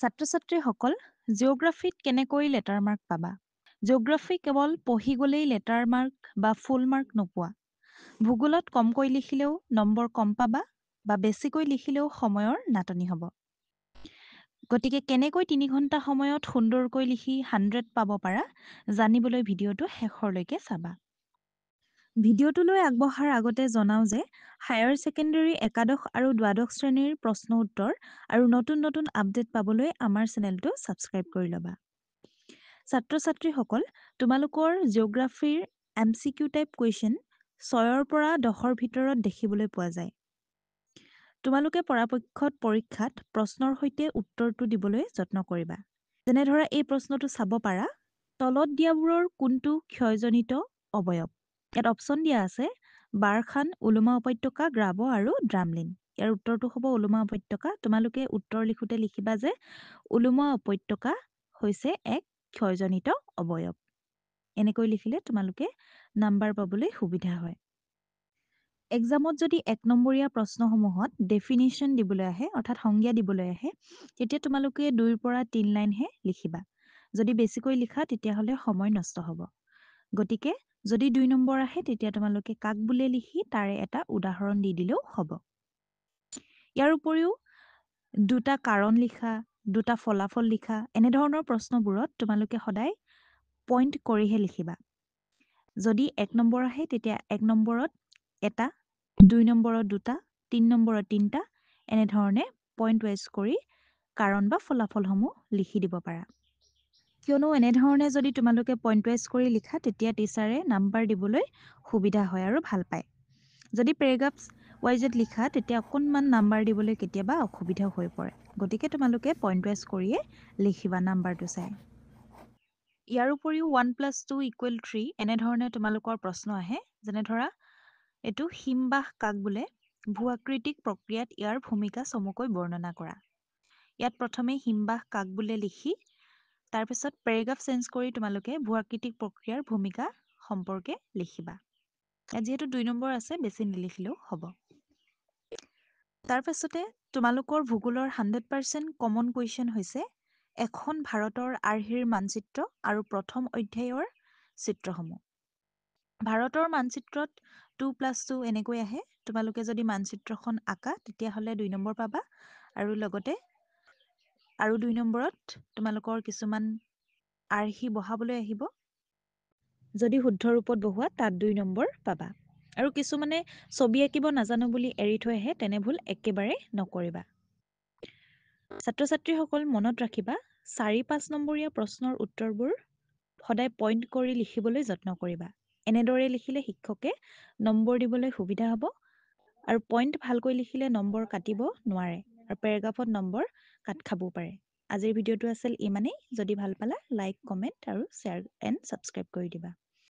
ছাত্ৰ-ছাত্ৰীসকল জিঅ'গ্ৰাফীত কেনেকৈ letter mark পাবা? জিঅ'গ্ৰাফী কেৱল পঢ়ি গ'লেই লেটাৰ মাৰ্ক বা ফুল মাৰ্ক নোপোৱা। ভূগোলত কমকৈ লিখিলেও নম্বৰ কম পাবা বা বেছিকৈ লিখিলেও সময়ৰ নাটনি হ'ব। গতিকে কেনেকৈ ৩ ঘণ্টা সময়ত সুন্দৰকৈ লিখি 100 পাব পাৰা জানিবলৈ ভিডিঅ'টো শেষৰলৈকে চাবা। ভিডিঅ'টোলৈ আগবঢ়াৰ আগতে জনাওঁ যে হায়াৰ ছেকেণ্ডেৰী একাদশ আৰু দ্বাদশ শ্ৰেণীৰ প্ৰশ্ন উত্তৰ আৰু নতুন নতুন আপডেট পাবলৈ আমাৰ চেনেলটো ছাবস্ক্ৰাইব কৰি ল'বা। ছাত্ৰ-ছাত্ৰীসকল তোমালোকৰ জিঅ'গ্ৰাফীৰ MCQ টাইপ কুৱেশ্যন 6ৰ পৰা 10ৰ ভিতৰত দেখিবলৈ পোৱা যায়। তোমালোকে পৰাপক্ষত পৰীক্ষাত প্ৰশ্নৰ সৈতে উত্তৰটো দিবলৈ যত্ন কৰিবা। যেনে ধৰা এই প্ৰশ্নটো চাব পাৰা, তলত দিয়াবোৰৰ কোনটো ক্ষয়জনিত অৱয়ব? ইয়াত অপশ্যন দিয়া আছে বাৰখান, উলুমা উপত্যকা, গ্ৰাব আৰু ড্ৰামলিন। ইয়াৰ উত্তৰটো হ'ব উলুমা উপত্যকা। তোমালোকে উত্তৰ লিখোঁতে লিখিবা যে উলুমা উপত্যকা হৈছে এক ক্ষয়জনিত অৱয়ব। এনেকৈ লিখিলে তোমালোকে নাম্বাৰ পাবলৈ সুবিধা হয়। এক্সামত যদি 1 নম্বৰীয়া প্ৰশ্নসমূহত ডেফিনিশ্যন দিবলৈ আহে অৰ্থাৎ সংজ্ঞা দিবলৈ আহে তেতিয়া তোমালোকে 2ৰ পৰা 3 লাইনহে লিখিবা। যদি বেছিকৈ লিখা তেতিয়াহ'লে সময় নষ্ট হ'ব। গতিকে যদি 2 নম্বৰ আহে তেতিয়া তোমালোকে কাক বোলে লিখি তাৰে এটা উদাহৰণ দি দিলেও হ'ব। ইয়াৰ উপৰিও 2টা কাৰণ লিখা, 2টা ফলাফল লিখা এনেধৰণৰ প্ৰশ্নবোৰত তোমালোকে সদায় পইণ্ট কৰিহে লিখিবা। যদি 1 নম্বৰ আহে তেতিয়া 1 নম্বৰত এটা, 2 নম্বৰত 2টা, 3 নম্বৰত 3টা এনেধৰণে পইণ্ট ৱাইজ কৰি কাৰণ বা ফলাফলসমূহ লিখি দিব পাৰা। কিয়নো এনেধৰণে যদি তোমালোকে পইণ্ট ৱাইজ কৰি লিখা তেতিয়া টিচাৰে নাম্বাৰ দিবলৈ সুবিধা হয় আৰু ভাল পায়। যদি পেৰেগ্ৰাফছ ৱাইজত লিখা তেতিয়া অকণমান নাম্বাৰ দিবলৈ কেতিয়াবা অসুবিধাও হৈ পৰে। গতিকে তোমালোকে পইণ্ট ৱাইজ কৰিয়ে লিখিবা নাম্বাৰটো চাই। ইয়াৰ উপৰিও 1+2 = 3 এনেধৰণে তোমালোকৰ প্ৰশ্ন আহে। যেনে ধৰা এইটো হিমবাহ কাক বোলে? ভূ-আকৃতিক প্ৰক্ৰিয়াত ইয়াৰ ভূমিকা চমুকৈ বৰ্ণনা কৰা। ইয়াত প্ৰথমে হিমবাহ কাক বোলে লিখি তাৰপিছত পেৰেগ্ৰাফ চেঞ্জ কৰি তোমালোকে ভূ-আকৃতিক প্ৰক্ৰিয়াৰ ভূমিকা সম্পৰ্কে লিখিবা। ইয়াত যিহেতু 2 নম্বৰ আছে বেছি নিলিখিলেও হ'ব। তাৰপাছতে তোমালোকৰ ভূগোলৰ 100% কমন কুৱেশ্যন হৈছে এখন ভাৰতৰ আৰ্হিৰ মানচিত্ৰ আৰু প্ৰথম অধ্যায়ৰ চিত্ৰসমূহ। ভাৰতৰ মানচিত্ৰত 2+2 এনেকৈ আহে। তোমালোকে যদি মানচিত্ৰখন আঁকা তেতিয়াহ'লে 2 নম্বৰ পাবা আৰু লগতে আৰু 2 নম্বৰত তোমালোকৰ কিছুমান আৰ্হি বহাবলৈ আহিব। যদি শুদ্ধ ৰূপত বহোৱা তাত 2 নম্বৰ পাবা। আৰু কিছুমানে ছবি আঁকিব নাজানো বুলি এৰি থৈ আহে তেনে ভুল একেবাৰে নকৰিবা। ছাত্ৰ-ছাত্ৰীসকল মনত ৰাখিবা 4-5 নম্বৰীয়া প্ৰশ্নৰ উত্তৰবোৰ সদায় পইণ্ট কৰি লিখিবলৈ যত্ন কৰিবা। এনেদৰে লিখিলে শিক্ষকে নম্বৰ দিবলৈ সুবিধা হ'ব আৰু পইণ্ট ভালকৈ লিখিলে নম্বৰ কাটিব নোৱাৰে আৰু পেৰেগ্ৰাফত নম্বৰ কাট খাবও পাৰে। আজিৰ ভিডিঅ'টো আছিল ইমানেই। যদি ভাল পালা লাইক, কমেণ্ট আৰু শ্বেয়াৰ এণ্ড ছাবস্ক্ৰাইব কৰি দিবা।